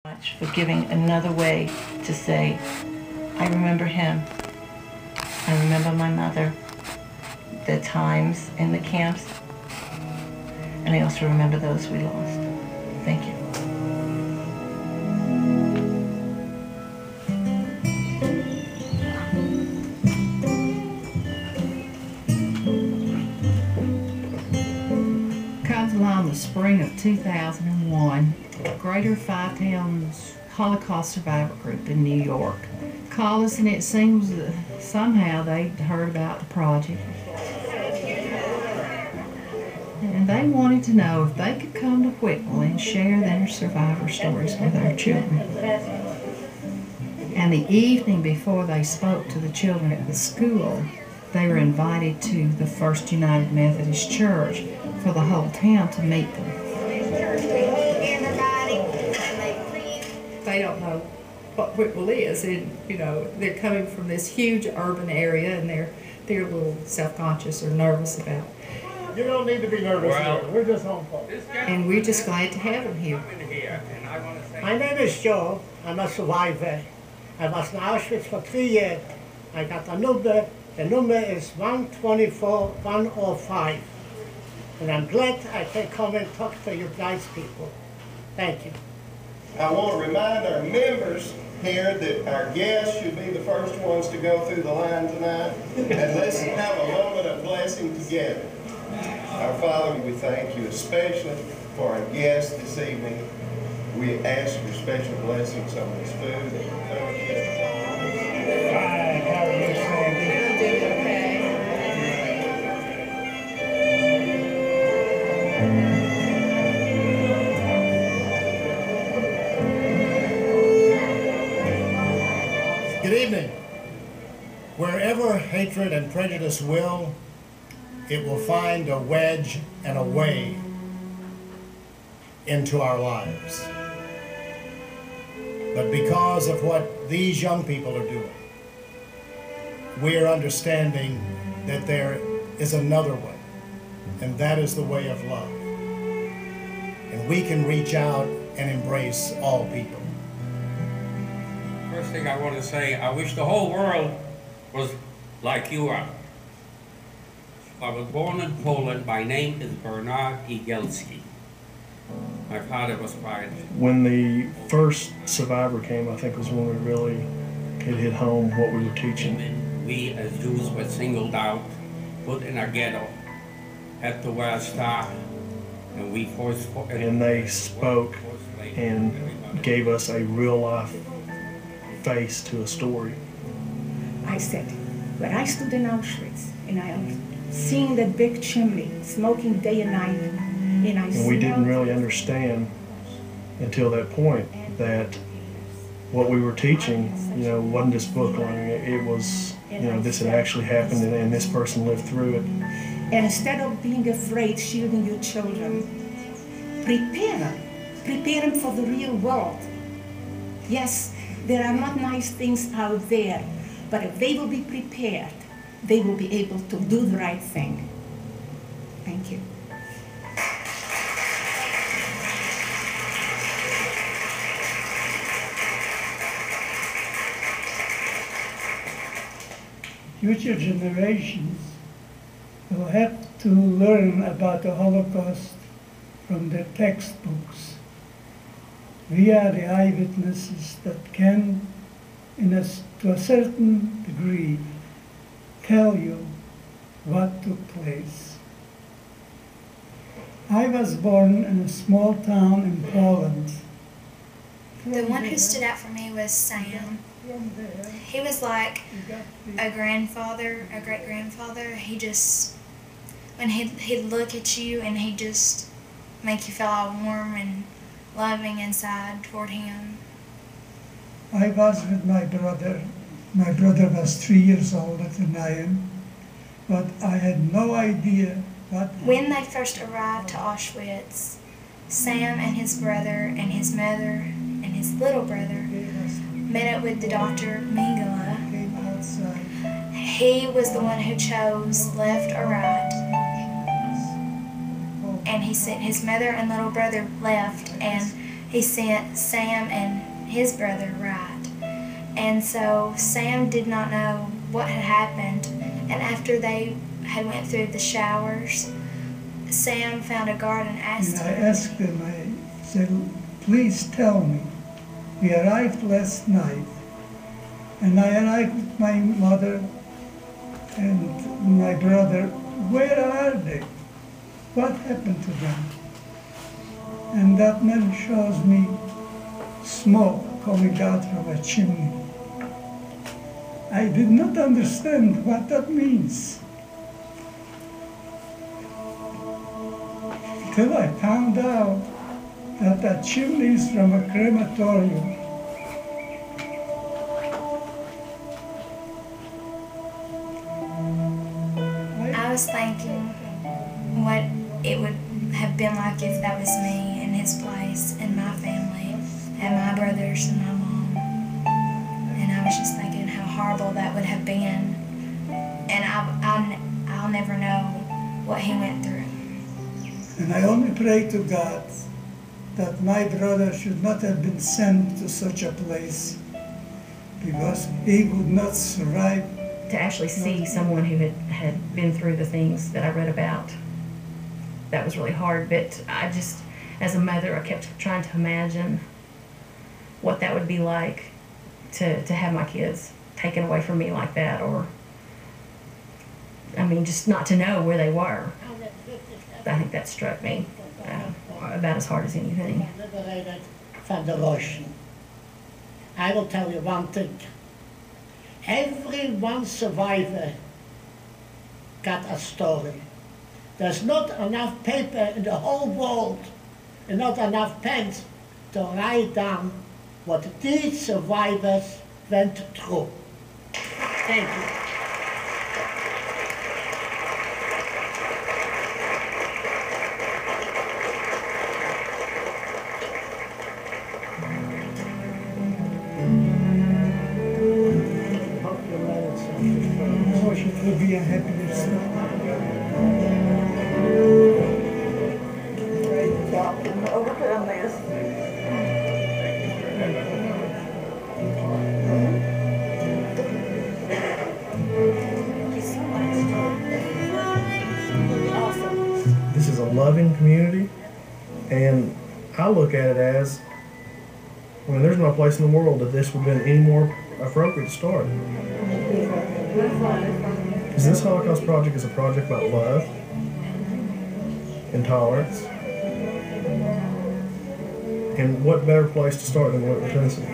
Much for giving another way to say, I remember him, I remember my mother, the times in the camps, and I also remember those we lost. Thank you. Comes along the spring of 2001, Greater Five Towns Holocaust Survivor Group in New York called us, and it seems that somehow they'd heard about the project. And they wanted to know if they could come to Whitwell and share their survivor stories with our children. And the evening before they spoke to the children at the school, they were invited to the First United Methodist Church for the whole town to meet them. They don't know what Whitwell is, and they're coming from this huge urban area, and they're a little self-conscious or nervous about it. You don't need to be nervous here. We're just home folks. And we're just glad to have them here. My name is Joe. I'm a survivor. I was in Auschwitz for 3 years. I got a number. The number is 124-105. And I'm glad I can come and talk to you guys people. Thank you. I want to remind our members here that our guests should be the first ones to go through the line tonight. And let's have a moment of blessing together. Our Father, we thank you especially for our guests this evening. We ask for special blessings on this food. Fine. How are you, Sandy? Good evening. Wherever hatred and prejudice will, it will find a wedge and a way into our lives. But because of what these young people are doing, we are understanding that there is another way, and that is the way of love. And we can reach out and embrace all people. First thing I want to say, I wish the whole world was like you are. I was born in Poland. My name is Bernard Igelski. My father was fired. When the first survivor came, I think was when we really could hit home what we were teaching. And we as Jews were singled out, put in a ghetto, had to wear a star, and we forced. And they spoke and gave us a real life face to a story. I said, when I stood in Auschwitz and I was seeing that big chimney, smoking day and night, and we didn't really understand until that point that what we were teaching, wasn't just book learning. It was, this had actually happened, and this person lived through it. And instead of being afraid, shielding your children, prepare them for the real world. Yes, there are not nice things out there, but if they will be prepared, they will be able to do the right thing. Thank you. Future generations will have to learn about the Holocaust from the textbooks. We are the eyewitnesses that can, to a certain degree, tell you what took place. I was born in a small town in Poland. The one who stood out for me was Sam. He was like a grandfather, a great-grandfather. When he'd look at you and he'd just make you feel all warm and loving inside toward him. I was with my brother. My brother was 3 years older than I am, but I had no idea what... When they first arrived to Auschwitz, Sam and his brother and his mother and his little brother met up with the Dr. Mengele. He was the one who chose left or right. And he said his mother and little brother left, and he sent Sam and his brother right. And so Sam did not know what had happened, and after they had went through the showers, Sam found a guard and asked And I him. asked him, I said, please tell me. We arrived last night, and I arrived with my mother and my brother. Where are they? What happened to them? And that man shows me smoke coming out from a chimney. I did not understand what that means. Till I found out that that chimney is from a crematorium. I was thinking what it would have been like if that was me in his place and my family and my brothers and my mom. And I was just thinking how horrible that would have been. And I'll never know what he went through. And I only pray to God that my brother should not have been sent to such a place, because he would not survive. To actually see someone who had been through the things that I read about, that was really hard. But I just, as a mother, I kept trying to imagine what that would be like to have my kids taken away from me like that, or, I mean, just not to know where they were. I think that struck me about as hard as anything. Liberated from the Russian. I will tell you one thing. Every one survivor got a story. There's not enough paper in the whole world and not enough pens to write down what these survivors went through. Thank you. I wish it would be a happier story. Great job in overcome this. Thank you so much. Awesome. This is a loving community, and I look at it as, I mean, there's no place in the world that this would have been any more appropriate to start. Because this Holocaust project is a project about love and tolerance. And what better place to start than Whitman, Tennessee?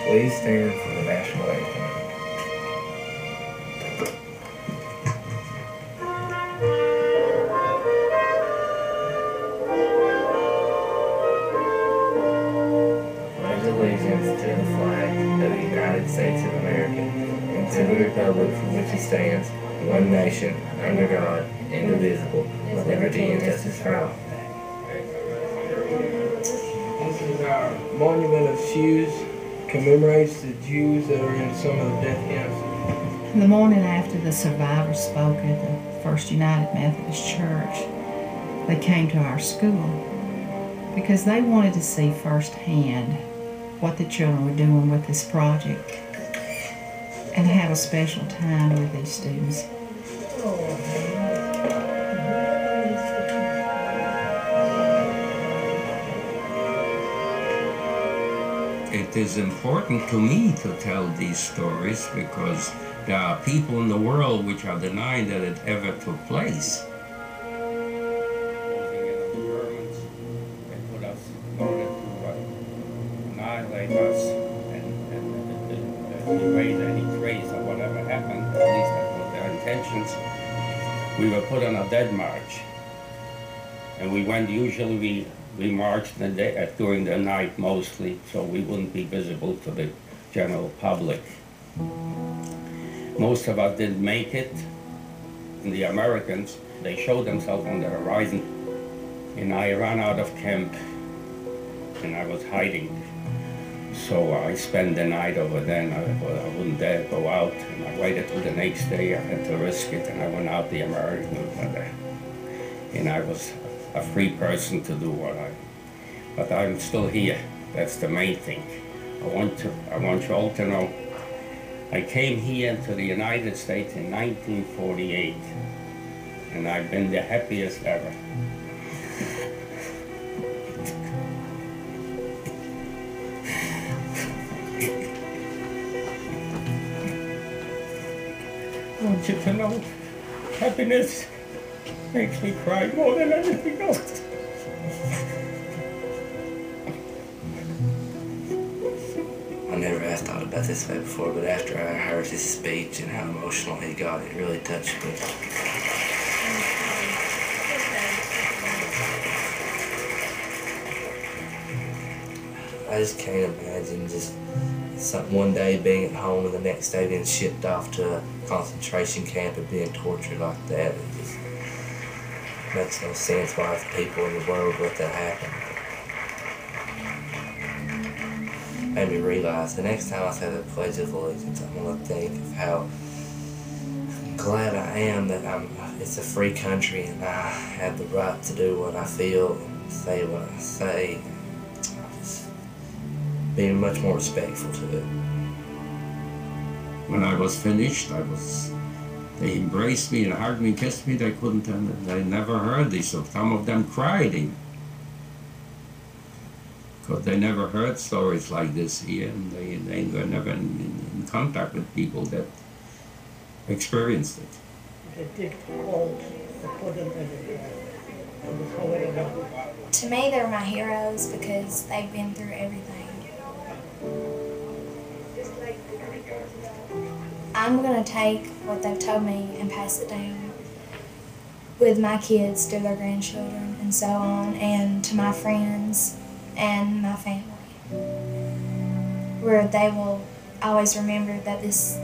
Please stand for the national anthem. Pledge allegiance to the flag of the United States of America and to the republic for which it stands, one nation, under God, indivisible, with liberty and justice for all. This is our monument of shoes. Commemorates the Jews that are in some of the death camps. The morning after the survivors spoke at the First United Methodist Church, they came to our school because they wanted to see firsthand what the children were doing with this project and have a special time with these students. it is important to me to tell these stories because there are people in the world which are denying that it ever took place. They put us, wanted to annihilate us and erase any trace of whatever happened. At least that was their intentions. We were put on a dead march. And we went, usually we marched during the night mostly, so we wouldn't be visible to the general public. Most of us didn't make it. And the Americans, they showed themselves on the horizon. And I ran out of camp and I was hiding. So I spent the night over there and I wouldn't dare go out. And I waited till the next day. I had to risk it and I went out the American and I was a free person to do but I'm still here. That's the main thing. I want you all to know, I came here to the United States in 1948, and I've been the happiest ever. I want you to know, happiness makes me cry more than anything else. I never had thought about this way before, but after I heard his speech and how emotional he got, it really touched me. I just can't imagine just one day being at home and the next day being shipped off to a concentration camp and being tortured like that. It just makes no sense why the people in the world let that happen. Made me realize the next time I say the Pledge of Allegiance, I'm going to think of how glad I am that it's a free country and I have the right to do what I feel and say what I say. Just being much more respectful to it. When I was finished, they embraced me and hugged me, kissed me. They couldn't, they never heard this. So some of them cried, because they never heard stories like this here, and they were never in contact with people that experienced it. They dig holes to put them in the To me, they're my heroes because they've been through everything. I'm going to take what they've told me and pass it down with my kids to their grandchildren and so on, and to my friends and my family, where they will always remember that this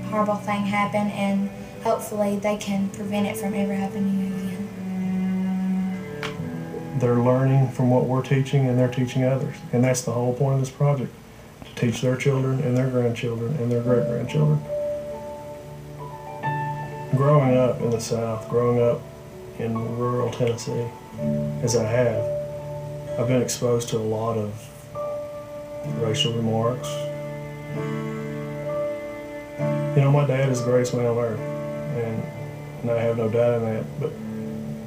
horrible thing happened, and hopefully they can prevent it from ever happening again. They're learning from what we're teaching, and they're teaching others. And that's the whole point of this project, to teach their children and their grandchildren and their great-grandchildren. Growing up in the South, growing up in rural Tennessee, as I have, I've been exposed to a lot of racial remarks. You know, my dad is the greatest man on earth, and I have no doubt in that, but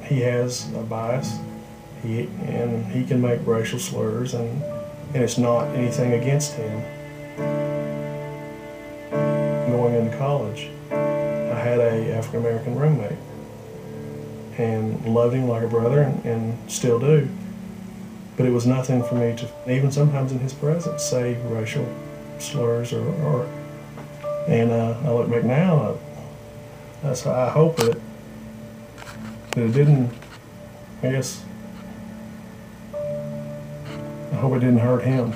he has a bias, and he can make racial slurs, and it's not anything against him. Going into college, I had a African-American roommate, and loved him like a brother, and still do. But it was nothing for me to, even sometimes in his presence, say racial slurs and I look back now, I hope that it didn't, I hope it didn't hurt him.